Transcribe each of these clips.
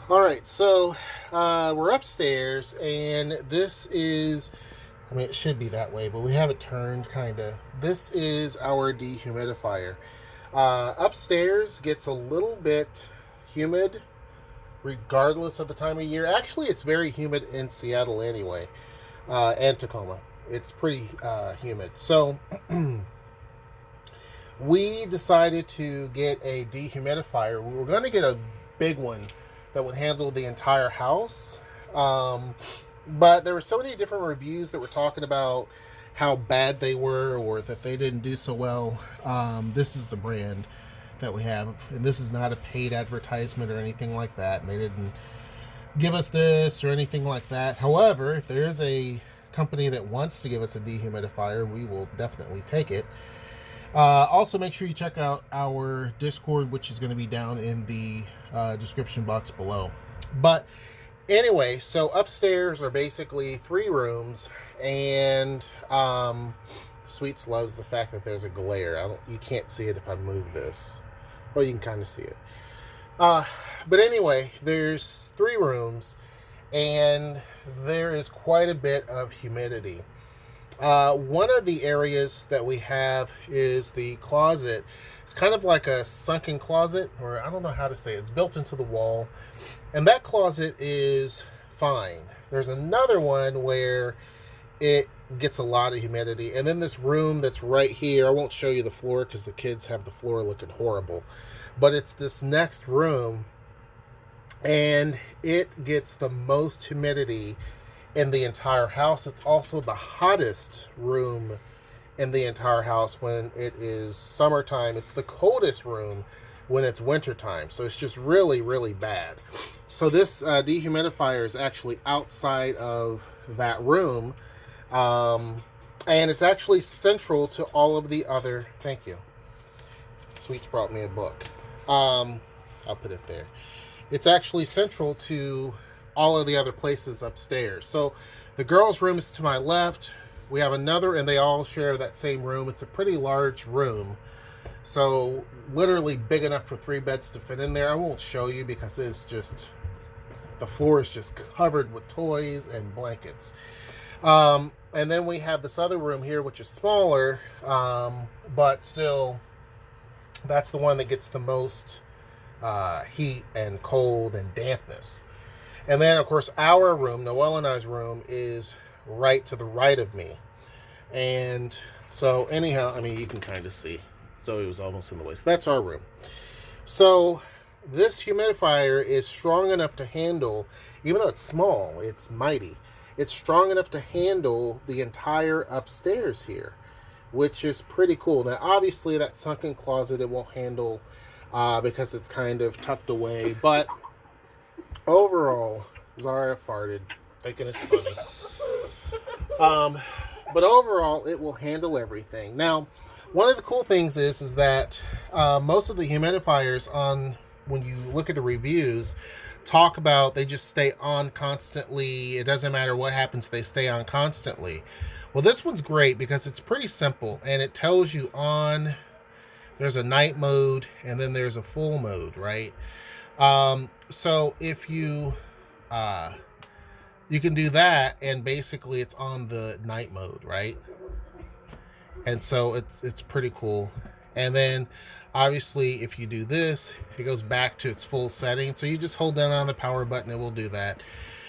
All right, so we're upstairs, and this is, I mean, it should be that way, but we have it turned kind of. This is our dehumidifier. Upstairs gets a little bit humid regardless of the time of year. Actually, it's very humid in Seattle anyway, and Tacoma. It's pretty humid. So we decided to get a dehumidifier. We were going to get a big one that would handle the entire house. But there were so many different reviews that were talking about how bad they were or that they didn't do so well. This is the brand that we have, and this is not a paid advertisement or anything like that. And they didn't give us this or anything like that. However, if there is a company that wants to give us a dehumidifier, we will definitely take it. Also, make sure you check out our Discord, which is going to be down in the description box below. But anyway, so upstairs are basically 3 rooms, and Sweets loves the fact that there's a glare. You can't see it if I move this. Well, you can kind of see it. But anyway, there's 3 rooms, and there is quite a bit of humidity. One of the areas that we have is the closet. It's kind of like a sunken closet, or I don't know how to say it. It's built into the wall, and that closet is fine. There's another one where it gets a lot of humidity, and then this room that's right here. I won't show you the floor because the kids have the floor looking horrible, but it's this next room, and it gets the most humidity in the entire house. It's also the hottest room in the entire house when it is summertime. It's the coldest room when it's wintertime. So it's just really, really bad. So this dehumidifier is actually outside of that room. And it's actually central to all of the other. Thank you. Sweets brought me a book. I'll put it there. It's actually central to all of the other places upstairs. So the girls' room is to my left. We have another, and they all share that same room. It's a pretty large room. So literally big enough for 3 beds to fit in there. I won't show you because it's just, the floor is just covered with toys and blankets. And then we have this other room here, which is smaller, but still, that's the one that gets the most heat and cold and dampness. And then, of course, our room, Noelle and I's room, is right to the right of me. And so, anyhow, I mean, you can kind of see. Zoe was almost in the way. So that's our room. So this humidifier is strong enough to handle, even though it's small, it's mighty. It's strong enough to handle the entire upstairs here, which is pretty cool. Now, obviously, that sunken closet it won't handle because it's kind of tucked away. But overall, Zara farted, thinking it's funny. But overall, it will handle everything. Now, one of the cool things is that most of the humidifiers when you look at the reviews, talk about they just stay on constantly. It doesn't matter what happens, they stay on constantly. Well, this one's great because it's pretty simple, and it tells you there's a night mode, and then there's a full mode, right? So if you can do that, and basically it's on the night mode, right? And so it's pretty cool. And then obviously if you do this, it goes back to its full setting. So you just hold down on the power button, it will do that.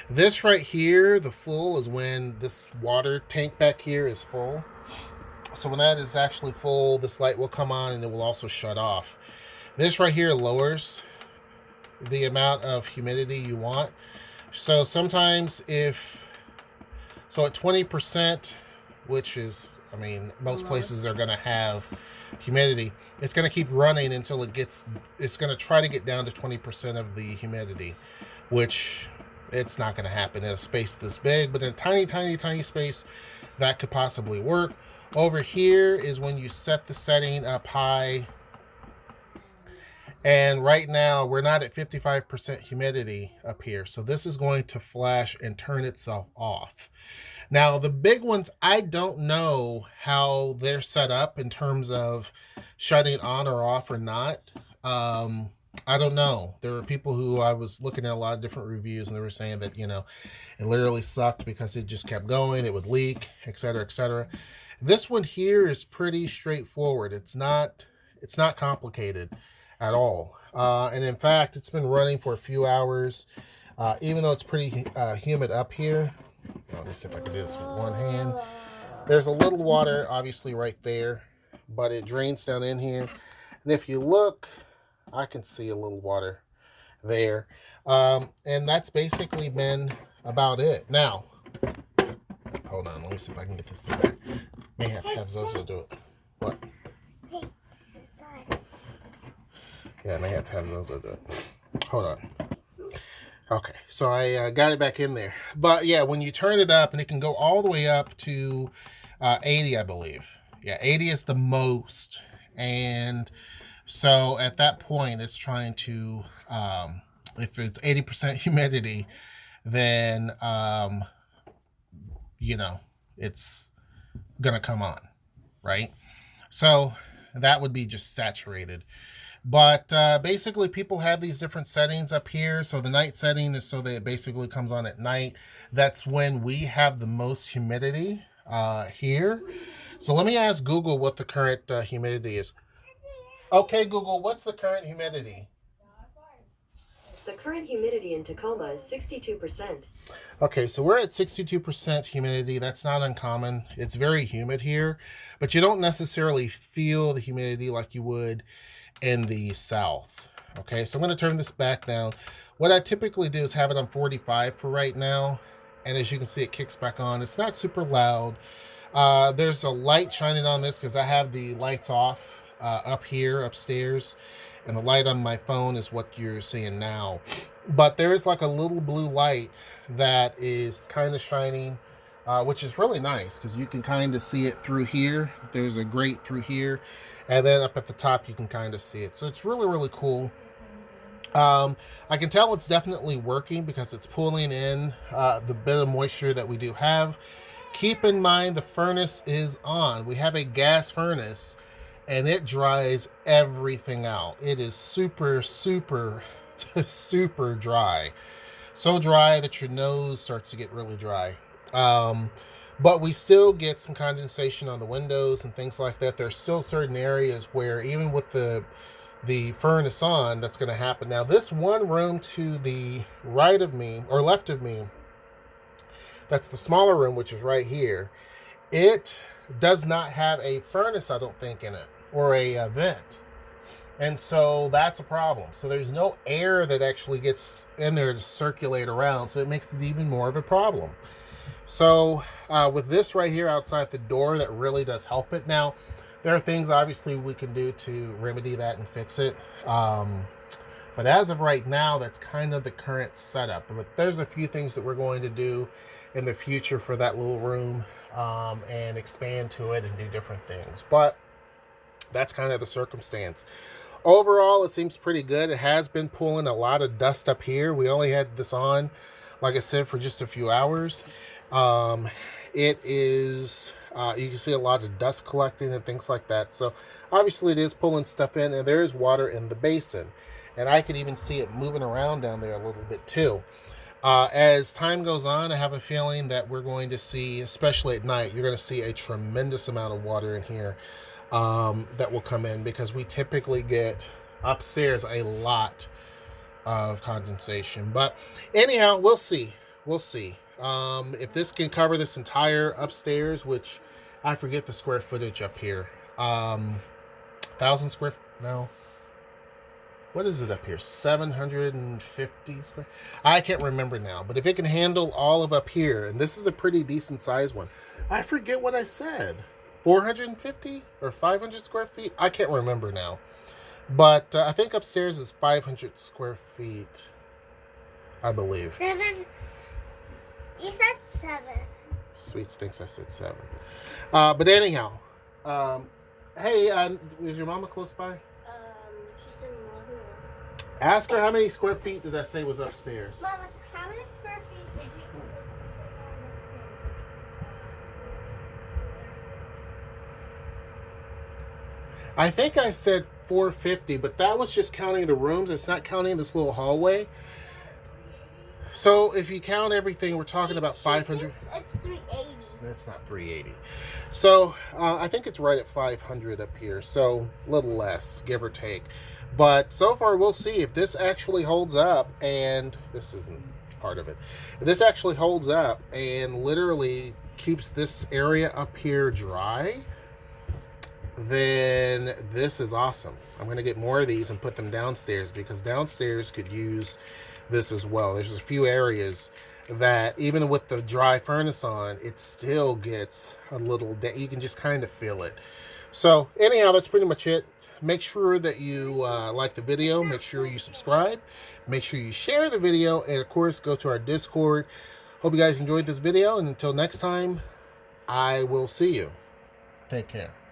This right here, the full, is when this water tank back here is full. So when that is actually full, this light will come on and it will also shut off. This right here lowers the amount of humidity you want. So sometimes at 20%, which is, I mean, most places are going to have humidity, it's going to keep running until it's going to try to get down to 20% of the humidity, which it's not going to happen in a space this big, but in a tiny, tiny, tiny space, that could possibly work. Over here is when you set the setting up high. And right now, we're not at 55% humidity up here. So this is going to flash and turn itself off. Now, the big ones, I don't know how they're set up in terms of shutting on or off or not. I don't know. There were people who I was looking at a lot of different reviews, and they were saying that, it literally sucked because it just kept going, it would leak, etc., etc. This one here is pretty straightforward. It's not complicated at all. And in fact, it's been running for a few hours, even though it's pretty humid up here. Let me see if I can do this with one hand. There's a little water, obviously, right there, but it drains down in here. And if you look, I can see a little water there. And that's basically been about it. Now, hold on. Let me see if I can get this thing back. May have to have Zozo do it. What? Yeah, I may have to have Zozo do it. Hold on. Okay, so I got it back in there. But yeah, when you turn it up, and it can go all the way up to 80, I believe. Yeah, 80 is the most. And so at that point, it's trying to, if it's 80% humidity, then, it's going to come on, right? So that would be just saturated. But basically, people have these different settings up here. So the night setting is so that it basically comes on at night. That's when we have the most humidity here. So let me ask Google what the current humidity is. Okay, Google, what's the current humidity? The current humidity in Tacoma is 62%. Okay, so we're at 62% humidity. That's not uncommon. It's very humid here, but you don't necessarily feel the humidity like you would in the south. Okay, so I'm going to turn this back down. What I typically do is have it on 45 for right now, and as you can see, it kicks back on. It's not super loud. There's a light shining on this because I have the lights off up here upstairs, and the light on my phone is what you're seeing now. But there is like a little blue light that is kind of shining, which is really nice because you can kind of see it through here. There's a grate through here, and then up at the top you can kind of see it. So it's really, really cool. I can tell it's definitely working because it's pulling in the bit of moisture that we do have. Keep in mind the furnace is on. We have a gas furnace, and it dries everything out. It is super, super, super dry. So dry that your nose starts to get really dry. But we still get some condensation on the windows and things like that. There's still certain areas where even with the furnace on, that's going to happen. Now, this one room to the right of me, or left of me, that's the smaller room, which is right here. It does not have a furnace, I don't think, in it, or a vent. And so that's a problem. So there's no air that actually gets in there to circulate around. So it makes it even more of a problem. So with this right here outside the door, that really does help it. Now, there are things obviously we can do to remedy that and fix it. But as of right now, that's kind of the current setup. But there's a few things that we're going to do in the future for that little room, and expand to it and do different things. But that's kind of the circumstance. Overall, it seems pretty good. It has been pulling a lot of dust up here. We only had this on, like I said, for just a few hours. It is, you can see a lot of dust collecting and things like that. So obviously it is pulling stuff in, and there is water in the basin. And I can even see it moving around down there a little bit too. As time goes on, I have a feeling that we're going to see, especially at night, you're going to see a tremendous amount of water in here that will come in, because we typically get upstairs a lot of condensation. But anyhow, we'll see. We'll see. If this can cover this entire upstairs, which I forget the square footage up here. 1,000 square, no. What is it up here? 750 square? I can't remember now. But if it can handle all of up here, and this is a pretty decent sized one. I forget what I said. 450 or 500 square feet? I can't remember now. But I think upstairs is 500 square feet, I believe. 7. You said 7. Sweets thinks I said 7. But anyhow, hey, is your mama close by? She's in the living room. Ask her how many square feet did I say was upstairs? Mama, how many square feet did you say upstairs? I think I said 450, but that was just counting the rooms. It's not counting this little hallway. So if you count everything, we're talking about 500. It's 380. That's not 380. So I think it's right at 500 up here. So a little less, give or take. But so far, we'll see if this actually holds up, and this isn't part of it. If this actually holds up and literally keeps this area up here dry, then this is awesome. I'm going to get more of these and put them downstairs, because downstairs could use this as well. There's a few areas that even with the dry furnace on, it still gets a little, you can just kind of feel it. So anyhow, that's pretty much it. Make sure that you like the video. Make sure you subscribe. Make sure you share the video. And of course, go to our Discord. Hope you guys enjoyed this video. And until next time, I will see you. Take care.